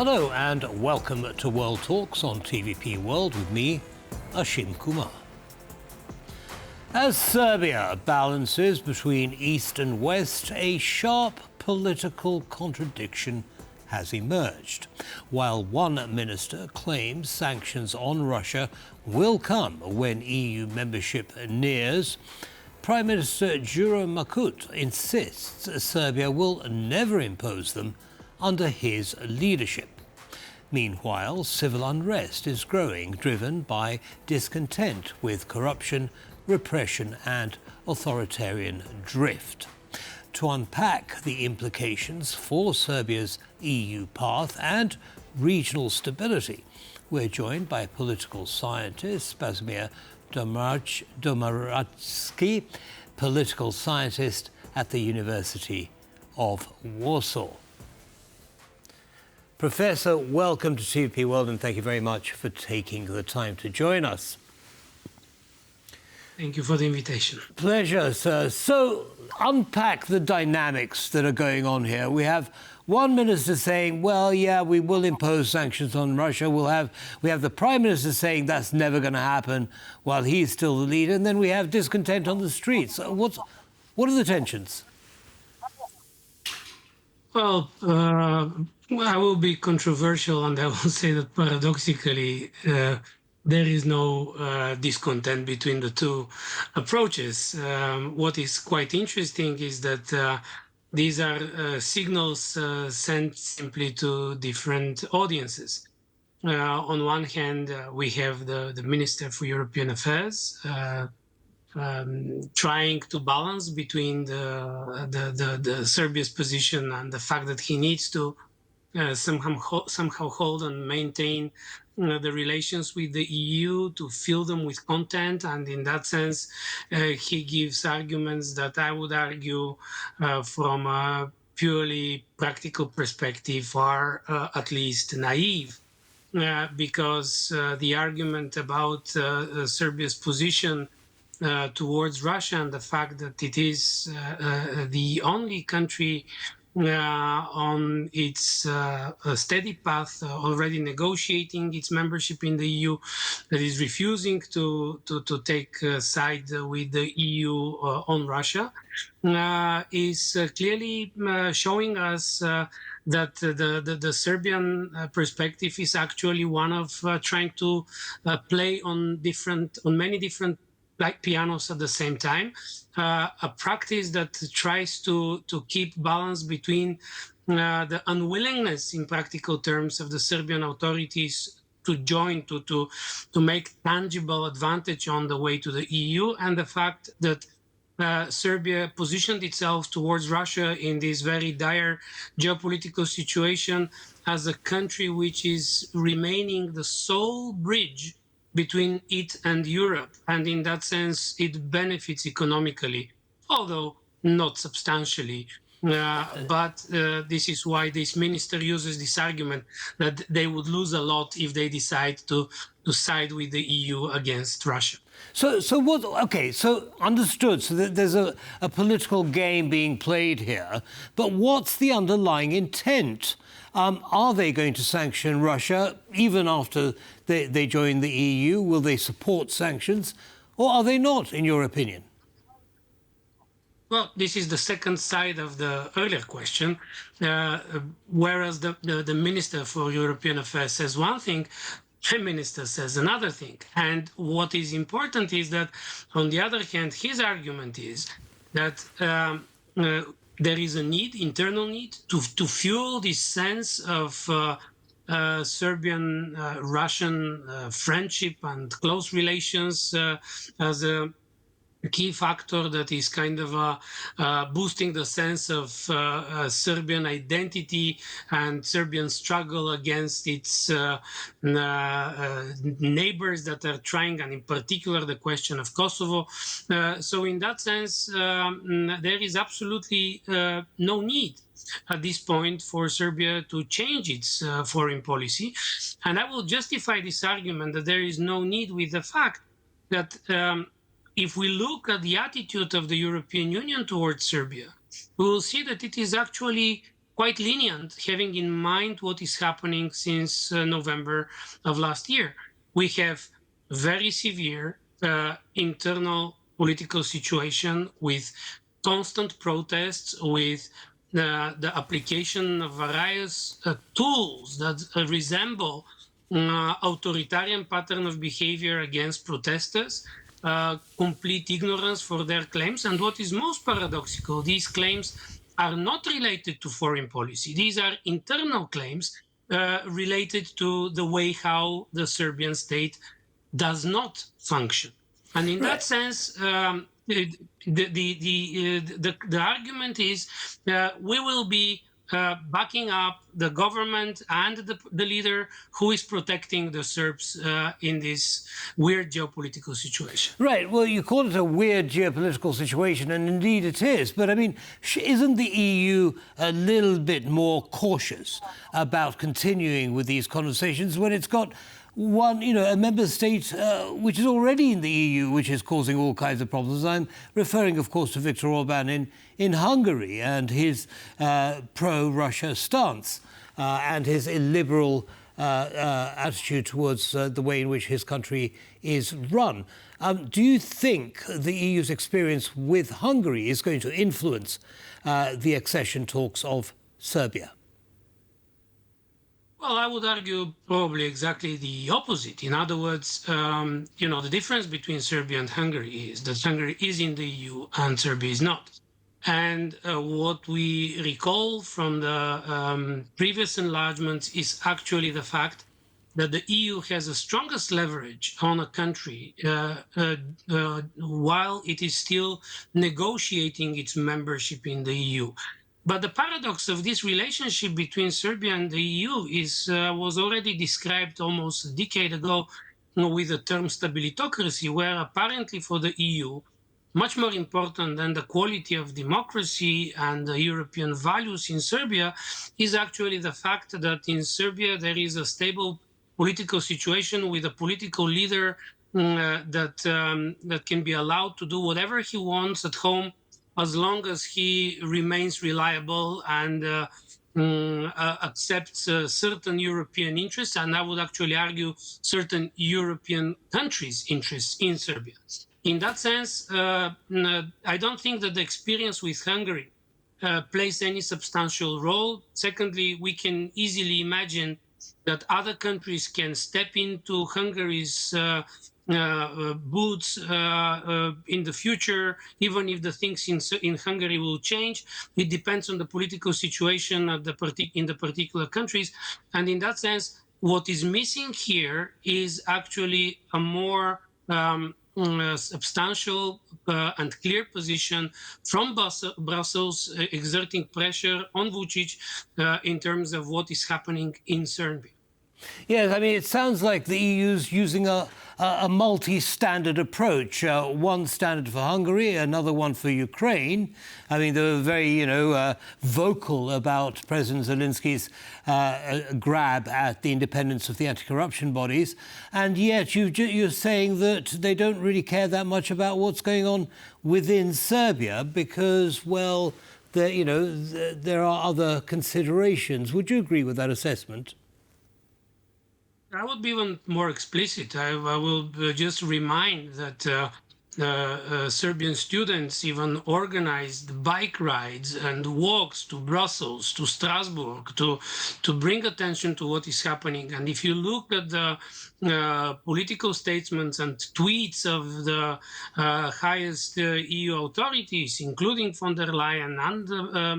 Hello and welcome to World Talks on TVP World with me, Ashim Kumar. As Serbia balances between East and West, a sharp political contradiction has emerged. While one minister claims sanctions on Russia will come when EU membership nears, Prime Minister Djuro Macut insists Serbia will never impose them under his leadership. Meanwhile, civil unrest is growing, driven by discontent with corruption, repression and authoritarian drift. To unpack the implications for Serbia's EU path and regional stability, we're joined by political scientist Spasimir Domaradzki, political scientist at the University of Warsaw. Professor, welcome to TVP World and thank you very much for taking the time to join us. Thank you for the invitation. Pleasure, sir. So, unpack the dynamics that are going on here. We have one minister saying, well, yeah, we will impose sanctions on Russia. We have the Prime Minister saying that's never going to happen while he's still the leader. And then we have discontent on the streets. What are the tensions? Well, I will be controversial and I will say that paradoxically, there is no discontent between the two approaches. What is quite interesting is that these are signals sent simply to different audiences. On one hand, we have the Minister for European Affairs trying to balance between the Serbia's position and the fact that he needs to somehow hold and maintain the relations with the EU, to fill them with content, and in that sense he gives arguments that I would argue from a purely practical perspective are at least naive, because the argument about Serbia's position towards Russia and the fact that it is the only country on its steady path, already negotiating its membership in the EU, that is refusing to take side with the EU on Russia, is clearly showing us that the Serbian perspective is actually one of trying to play on many different pianos at the same time, a practice that tries to keep balance between the unwillingness in practical terms of the Serbian authorities to join, to make tangible advantage on the way to the EU, and the fact that Serbia positioned itself towards Russia in this very dire geopolitical situation as a country which is remaining the sole bridge between it and Europe, and in that sense it benefits economically, although not substantially. But this is why this minister uses this argument that they would lose a lot if they decide to side with the EU against Russia. So what? Okay, so understood. So there's a political game being played here, but what's the underlying intent? Are they going to sanction Russia even after they join the EU? Will they support sanctions, or are they not, in your opinion? Well, this is the second side of the earlier question. Whereas the Minister for European Affairs says one thing, the Minister says another thing. And what is important is that, on the other hand, his argument is that there is a need, internal need, to fuel this sense of Serbian-Russian friendship and close relations as a key factor that is kind of boosting the sense of Serbian identity and Serbian struggle against its neighbors that are trying, and in particular the question of Kosovo. So in that sense, there is absolutely no need at this point for Serbia to change its foreign policy. And I will justify this argument that there is no need with the fact that if we look at the attitude of the European Union towards Serbia, we will see that it is actually quite lenient, having in mind what is happening since November of last year. We have very severe internal political situation with constant protests, with the application of various tools that resemble authoritarian pattern of behavior against protesters, complete ignorance for their claims. And what is most paradoxical, these claims are not related to foreign policy. These are internal claims related to the way how the Serbian state does not function. And in that sense, the argument is we will be backing up the government and the leader who is protecting the Serbs in this weird geopolitical situation. Right. Well, you call it a weird geopolitical situation, and indeed it is. But I mean, isn't the EU a little bit more cautious about continuing with these conversations when it's got a member state which is already in the EU, which is causing all kinds of problems? I'm referring, of course, to Viktor Orban in Hungary and his pro-Russia stance and his illiberal attitude towards the way in which his country is run. Do you think the EU's experience with Hungary is going to influence the accession talks of Serbia? Well, I would argue probably exactly the opposite. In other words, the difference between Serbia and Hungary is that Hungary is in the EU and Serbia is not. And what we recall from the previous enlargements is actually the fact that the EU has the strongest leverage on a country while it is still negotiating its membership in the EU. But the paradox of this relationship between Serbia and the EU was already described almost a decade ago with the term stabilitocracy, where apparently for the EU, much more important than the quality of democracy and the European values in Serbia is actually the fact that in Serbia there is a stable political situation with a political leader that can be allowed to do whatever he wants at home, as long as he remains reliable and accepts certain European interests, and I would actually argue certain European countries' interests in Serbia. In that sense, I don't think that the experience with Hungary plays any substantial role. Secondly, we can easily imagine that other countries can step into Hungary's boots in the future, even if the things in Hungary will change. It depends on the political situation in the particular countries. And in that sense, what is missing here is actually a more substantial and clear position from Brussels exerting pressure on Vučić in terms of what is happening in Serbia. Yes, I mean, it sounds like the EU's using a multi-standard approach. One standard for Hungary, another one for Ukraine. I mean, they were very, vocal about President Zelensky's grab at the independence of the anti-corruption bodies. And yet you're saying that they don't really care that much about what's going on within Serbia because, well, there are other considerations. Would you agree with that assessment? I would be even more explicit. I will just remind that Serbian students even organized bike rides and walks to Brussels, to Strasbourg, to bring attention to what is happening. And if you look at the political statements and tweets of the highest EU authorities, including von der Leyen and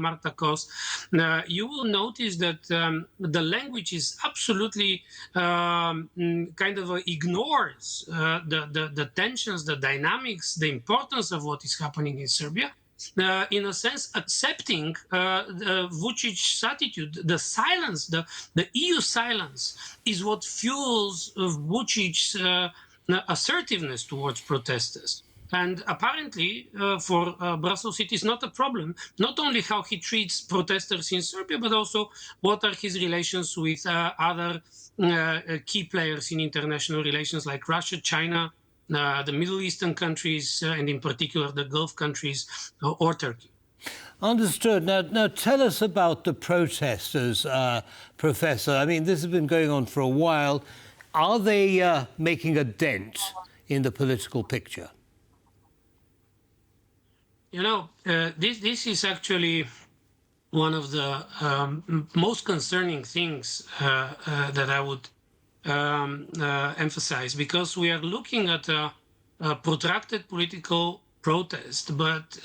Marta Kos, you will notice that the language is absolutely kind of ignores the tensions, the dynamics, the importance of what is happening in Serbia. In a sense, accepting Vučić's attitude, the silence, the EU silence is what fuels Vučić's assertiveness towards protesters. And apparently, for Brussels, it is not a problem, not only how he treats protesters in Serbia, but also what are his relations with other key players in international relations like Russia, China, the Middle Eastern countries, and in particular the Gulf countries or Turkey. Understood. Now tell us about the protesters, Professor. I mean, this has been going on for a while. Are they making a dent in the political picture? You know, this is actually one of the most concerning things that I would emphasize, because we are looking at a protracted political protest, but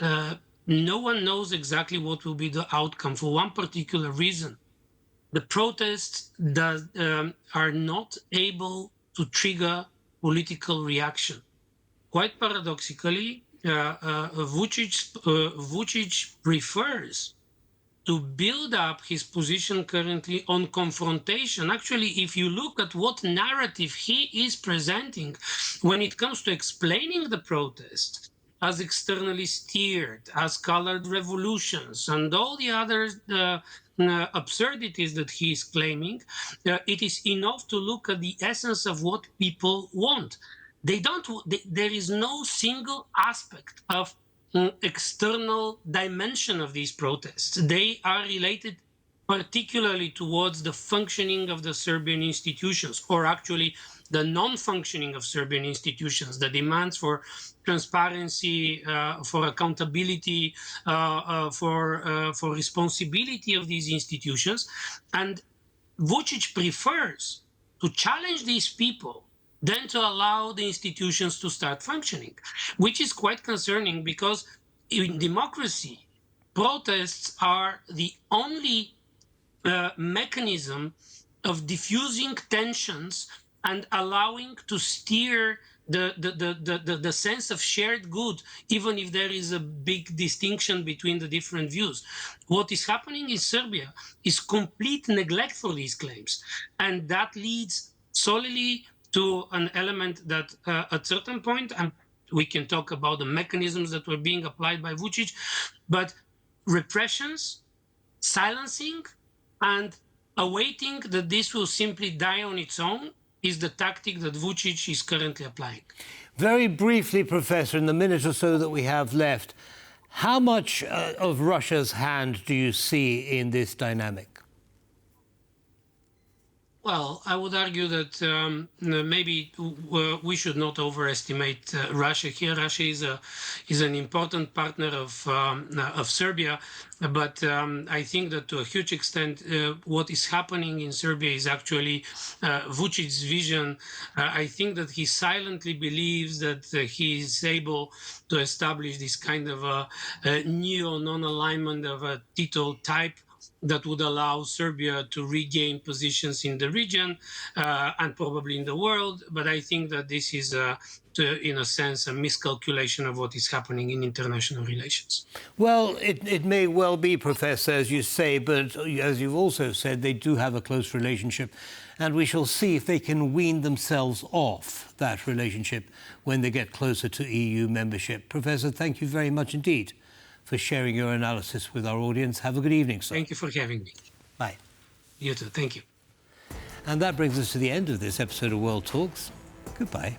no one knows exactly what will be the outcome for one particular reason. The protests are not able to trigger political reaction. Quite paradoxically, Vučić prefers to build up his position currently on confrontation. Actually, if you look at what narrative he is presenting when it comes to explaining the protest as externally steered, as colored revolutions, and all the other absurdities that he is claiming, it is enough to look at the essence of what people want. There is no single aspect of external dimension of these protests. They are related particularly towards the functioning of the Serbian institutions, or actually the non-functioning of Serbian institutions, the demands for transparency, for accountability, for responsibility of these institutions. And Vučić prefers to challenge these people than to allow the institutions to start functioning, which is quite concerning, because in democracy, protests are the only mechanism of diffusing tensions and allowing to steer the sense of shared good, even if there is a big distinction between the different views. What is happening in Serbia is complete neglect for these claims, and that leads solely to an element that at certain point, and we can talk about the mechanisms that were being applied by Vučić, but repressions, silencing, and awaiting that this will simply die on its own is the tactic that Vučić is currently applying. Very briefly, Professor, in the minute or so that we have left, how much of Russia's hand do you see in this dynamic? Well, I would argue that maybe we should not overestimate Russia here. Russia is an important partner of Serbia, but I think that to a huge extent, what is happening in Serbia is actually Vučić's vision. I think that he silently believes that he is able to establish this kind of a neo-non-alignment of a Tito type that would allow Serbia to regain positions in the region and probably in the world. But I think that this is, in a sense, a miscalculation of what is happening in international relations. Well, it may well be, Professor, as you say, but as you've also said, they do have a close relationship. And we shall see if they can wean themselves off that relationship when they get closer to EU membership. Professor, thank you very much indeed for sharing your analysis with our audience. Have a good evening, sir. Thank you for having me. Bye. You too. Thank you. And that brings us to the end of this episode of World Talks. Goodbye.